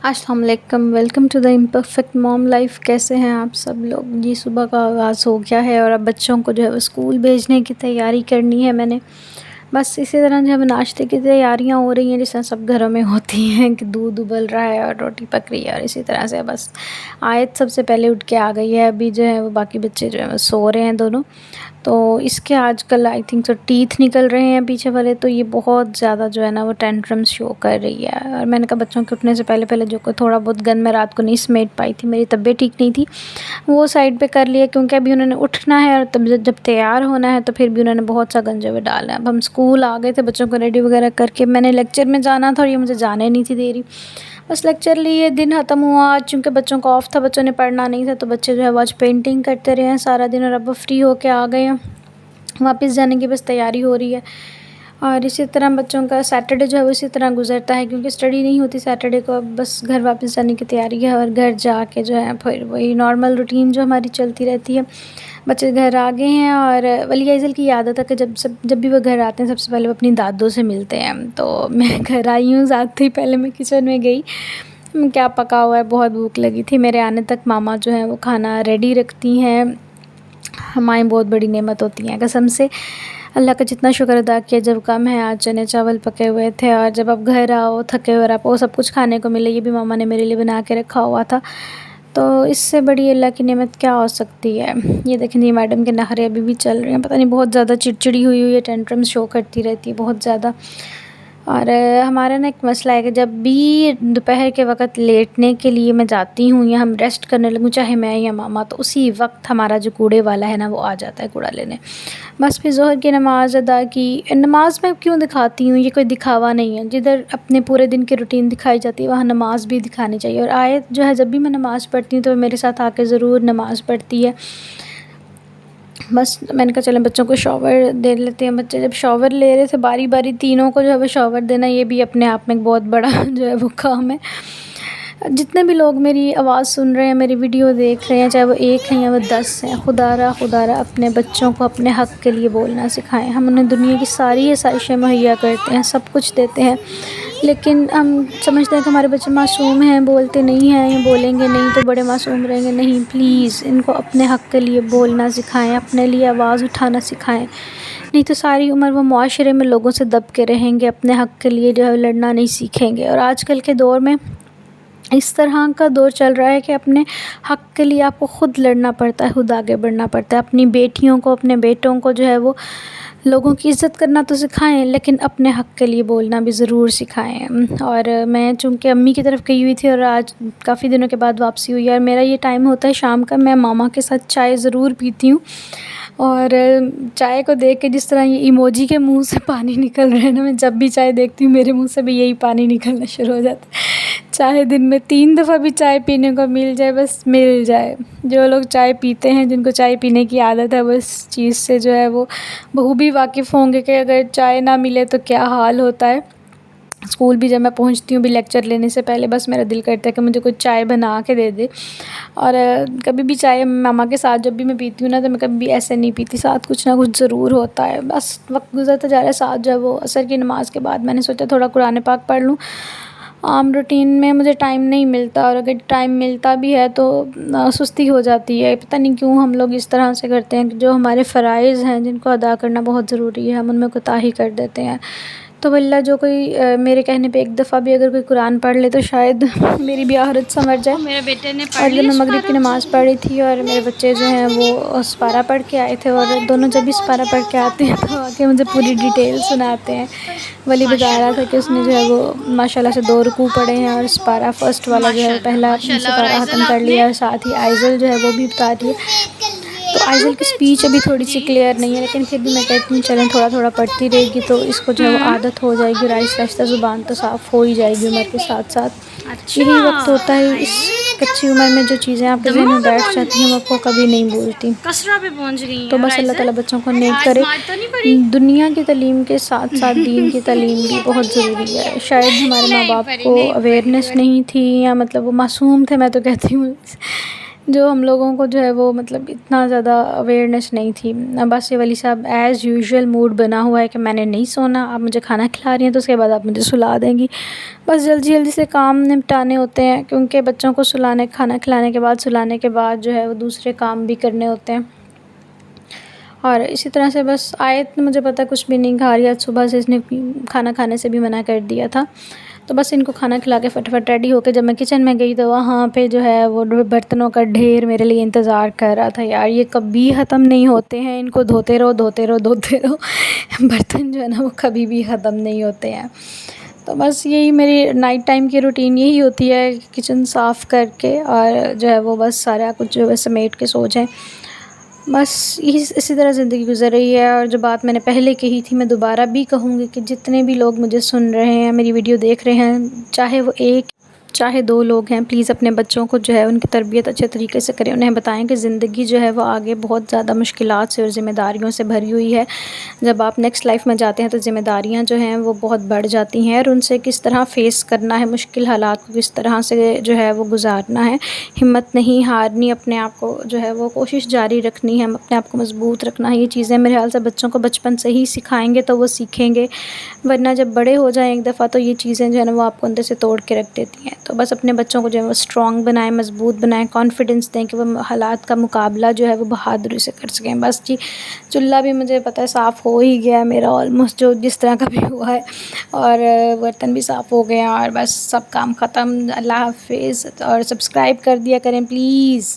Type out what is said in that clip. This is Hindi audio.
अस्सलाम वालेकुम, welcome to the imperfect mom life. कैसे हैं आप सब लोग जी। सुबह का आगाज़ हो गया है और अब बच्चों को जो है वो स्कूल भेजने की तैयारी करनी है मैंने। बस इसी तरह जो है नाश्ते की तैयारियां हो रही हैं जैसा सब घरों में होती हैं कि दूध उबल रहा है और रोटी पक रही है, और इसी तरह से बस आयत सबसे पहले उठ के आ गई है। अभी जो है वो बाकी बच्चे जो है वो सो रहे हैं दोनों। तो इसके आजकल आई थिंक तो टीथ निकल रहे हैं पीछे वाले, तो ये बहुत ज़्यादा जो है ना वो टेंट्रम्स शो कर रही है। और मैंने कहा बच्चों के उठने से पहले पहले जो को थोड़ा बहुत गन मैं रात को नहीं समेट पाई थी, मेरी तबीयत ठीक नहीं थी, वो साइड पे कर लिया, क्योंकि अभी उन्होंने उठना है और तब जब तैयार होना है तो फिर भी उन्होंने बहुत सा गंजे में डाला है। अब हम स्कूल आ गए थे, बच्चों को रेडी वगैरह करके मैंने लेक्चर में जाना था और ये मुझे जाने नहीं थी दे रही। बस लेक्चर लिए, दिन ख़त्म हुआ आज, चूँकि बच्चों को ऑफ था, बच्चों ने पढ़ना नहीं था, तो बच्चे जो है वो आज पेंटिंग करते रहे हैं सारा दिन और अब फ्री होके आ गए हैं। वापस जाने की बस तैयारी हो रही है। और इसी तरह बच्चों का सैटरडे जो है वो इसी तरह गुजरता है, क्योंकि स्टडी नहीं होती सैटरडे को। अब बस घर वापस जाने की तैयारी है और घर जाके जो है फिर वही नॉर्मल रूटीन जो हमारी चलती रहती है। बच्चे घर आ गए हैं और वली आइज़ल की आदत है कि जब भी वो घर आते हैं सबसे पहले वो अपनी दादों से मिलते हैं। तो मैं घर आई हूँ, साथ ही पहले मैं किचन में गई, क्या पका हुआ है, बहुत भूख लगी थी। मेरे आने तक मामा जो है वो खाना रेडी रखती हैं। हमारी बहुत बड़ी नेमत होती हैं कसम से। अल्लाह का जितना शुक्र अदा किया जब कम है। आज चने चावल पके हुए थे और जब आप घर आओ थके हुए और आपको सब कुछ खाने को मिले, ये भी मामा ने मेरे लिए बना के रखा हुआ था, तो इससे बड़ी अल्लाह की नेमत क्या हो सकती है। ये देखें, ये मैडम के नखरे अभी भी चल रहे हैं, पता नहीं बहुत ज़्यादा चिड़चिड़ी हुई हुई है, टेंट्रम्स शो करती रहती है बहुत ज़्यादा। और हमारा ना एक मसला है कि जब भी दोपहर के वक़्त लेटने के लिए मैं जाती हूँ या हम रेस्ट करने लगूँ, चाहे मैं या मामा, तो उसी वक्त हमारा जो कूड़े वाला है ना वो आ जाता है कूड़ा लेने। बस फिर ज़ोहर की नमाज़ अदा की। नमाज़ मैं क्यों दिखाती हूँ, ये कोई दिखावा नहीं है। जिधर अपने पूरे दिन की रूटीन दिखाई जाती है वहाँ नमाज़ भी दिखानी चाहिए। और आयत जो है जब भी मैं नमाज़ पढ़ती हूँ तो मेरे साथ आके ज़रूर नमाज़ पढ़ती है। बस मैंने कहा चलें बच्चों को शॉवर दे लेते हैं। बच्चे जब शॉवर ले रहे थे बारी बारी तीनों को जो है वो शॉवर देना, ये भी अपने आप में एक बहुत बड़ा जो है वो काम है। जितने भी लोग मेरी आवाज़ सुन रहे हैं, मेरी वीडियो देख रहे हैं, चाहे वो एक हैं या वो 10 हैं, खुदारा अपने बच्चों को अपने हक़ के लिए बोलना सिखाएं। हम उन्हें दुनिया की सारी आसाइशें मुहैया करते हैं, सब कुछ देते हैं, लेकिन हम समझते हैं कि हमारे बच्चे मासूम हैं, बोलते नहीं हैं, ये बोलेंगे नहीं तो बड़े मासूम रहेंगे। नहीं, प्लीज़ इनको अपने हक़ के लिए बोलना सिखाएं, अपने लिए आवाज़ उठाना सिखाएं। नहीं तो सारी उम्र वो मुआशरे में लोगों से दब के रहेंगे, अपने हक़ के लिए जो है लड़ना नहीं सीखेंगे। और आजकल के दौर में इस तरह का दौर चल रहा है कि अपने हक़ के लिए आपको ख़ुद लड़ना पड़ता है, खुद आगे बढ़ना पड़ता है। अपनी बेटियों को, अपने बेटों को जो है वो लोगों की इज़्ज़त करना तो सिखाएं, लेकिन अपने हक़ के लिए बोलना भी ज़रूर सिखाएं। और मैं चूँकि अम्मी की तरफ गई हुई थी और आज काफ़ी दिनों के बाद वापसी हुई है, और मेरा ये टाइम होता है शाम का, मैं मामा के साथ चाय ज़रूर पीती हूँ। और चाय को देख के जिस तरह ये इमोजी के मुंह से पानी निकल रहा है ना, मैं जब भी चाय देखती हूँ मेरे मुंह से भी यही पानी निकलना शुरू हो जाता है। चाहे दिन में 3 दफ़ा भी चाय पीने को मिल जाए, बस मिल जाए। जो लोग चाय पीते हैं, जिनको चाय पीने की आदत है, वो इस चीज़ से जो है वो बखूबी वाकिफ़ होंगे कि अगर चाय ना मिले तो क्या हाल होता है। स्कूल भी जब मैं पहुंचती हूँ भी लेक्चर लेने से पहले, बस मेरा दिल करता है कि मुझे कुछ चाय बना के दे दे। और कभी भी चाय मामा के साथ जब भी मैं पीती हूँ ना, तो मैं कभी भी ऐसे नहीं पीती, साथ कुछ ना कुछ ज़रूर होता है। बस वक्त गुजरता जा रहा है। साथ जब वो असर की नमाज़ के बाद मैंने सोचा थोड़ा कुरान पाक पढ़ लूँ। आम रूटीन में मुझे टाइम नहीं मिलता, और अगर टाइम मिलता भी है तो सुस्ती हो जाती है। पता नहीं क्यों हम लोग इस तरह से करते हैं कि जो हमारे फ़राइज़ हैं, जिनको अदा करना बहुत ज़रूरी है, हम उनमें कोताही कर देते हैं। तो वल्लाह जो कोई मेरे कहने पे एक दफ़ा भी अगर कोई कुरान पढ़ ले तो शायद मेरी भी आहरत संवर जाए। मेरे बेटे ने और पढ़ जब लिया मैं मगरिब की नमाज़ पढ़ रही थी और मेरे बच्चे जो हैं वो सिपारा पढ़ के आए थे, और दोनों जब भी सिपारा पढ़ के आते हैं तो आके मुझे पूरी डिटेल सुनाते हैं। वली बता रहा था कि उसने जो है वो माशाल्लाह से 2 रुकू पढ़े हैं और सिपारा फर्स्ट वाला जो है पहला सिपारा ख़त्म कर लिया, और साथ ही आइज़ल जो है वो भी बता रही है। तो आइज़ल की स्पीच अभी थोड़ी सी क्लियर नहीं है, लेकिन फिर भी मैं कहती हूँ चलें थोड़ा थोड़ा पढ़ती रहेगी तो इसको जो है वो आदत हो जाएगी, और आहिस्ता आहिस्ता ज़ुबान तो साफ़ हो ही जाएगी उम्र के साथ साथ। यही वक्त होता है, इस कच्ची उम्र में जो चीज़ें आपके जहन में बैठ जाती हैं वो आपको कभी नहीं भूलती। कसरा पे पहुंच गई तो हैं। बस अल्लाह ताला बच्चों को नेक करे। दुनिया की तालीम के साथ साथ दीन की तालीम भी बहुत ज़रूरी है। शायद हमारे माँ बाप को अवेयरनेस नहीं थी, या मतलब वो मासूम थे, मैं तो कहती हूँ जो हम लोगों को जो है वो मतलब इतना ज़्यादा अवेयरनेस नहीं थी। बस ये वली साहब एज़ यूजुअल मूड बना हुआ है कि मैंने नहीं सोना, आप मुझे खाना खिला रही हैं तो उसके बाद आप मुझे सुला देंगी। बस जल्दी-जल्दी से काम निपटाने होते हैं, क्योंकि बच्चों को सुलाने खाना खिलाने के बाद सुलाने के बाद जो है वो दूसरे काम भी करने होते हैं। और इसी तरह से बस आए तो मुझे पता कुछ भी नहीं खा रही, आज सुबह से इसने खाना खाने से भी मना कर दिया था। तो बस इनको खाना खिला के फटाफट रेडी होके जब मैं किचन में गई तो वहाँ पे जो है वो बर्तनों का ढेर मेरे लिए इंतज़ार कर रहा था। यार ये कभी ख़त्म नहीं होते हैं, इनको धोते रहो धोते रहो धोते रहो बर्तन जो है ना वो कभी भी ख़त्म नहीं होते हैं। तो बस यही मेरी नाइट टाइम की रूटीन यही होती है, किचन साफ़ करके और जो है वो बस सारा कुछ जो है समेट के सो जाएँ। बस इसी तरह ज़िंदगी गुज़र रही है। और जो बात मैंने पहले कही थी मैं दोबारा भी कहूँगी कि जितने भी लोग मुझे सुन रहे हैं, मेरी वीडियो देख रहे हैं, चाहे वो 1 चाहे 2 लोग हैं, प्लीज़ अपने बच्चों को जो है उनकी तरबियत अच्छे तरीके से करें। उन्हें बताएँ कि ज़िंदगी जो है वो आगे बहुत ज़्यादा मुश्किलात से और ज़िम्मेदारियों से भरी हुई है। जब आप नेक्स्ट लाइफ़ में जाते हैं तो ज़िम्मेदारियाँ जो हैं वो बहुत बढ़ जाती हैं और उनसे किस तरह फ़ेस करना है, मुश्किल हालात को किस तरह से जो है वो गुज़ारना है। हिम्मत नहीं हारनी, अपने आप को जो है वो कोशिश जारी रखनी है, अपने आप को मज़बूत रखना है। ये चीज़ें मेरे ख़्याल से बच्चों को बचपन से ही सिखाएँगे तो वो सीखेंगे, वरना जब बड़े हो जाएँ एक दफ़ा तो ये चीज़ें जो है ना वो आपको अंदर से तोड़ के रख देती हैं। तो बस अपने बच्चों को जो है वो स्ट्रॉन्ग बनाएँ, मज़बूत बनाएँ, कॉन्फिडेंस दें कि वो हालात का मुकाबला जो है वो बहादुरी से कर सकें। बस जी, चूल्हा भी मुझे पता है साफ़ हो ही गया है मेरा ऑलमोस्ट, जो जिस तरह का भी हुआ है, और बर्तन भी साफ़ हो गए हैं और बस सब काम ख़त्म। अल्लाह हाफ़िज़। और सब्सक्राइब कर दिया करें प्लीज़।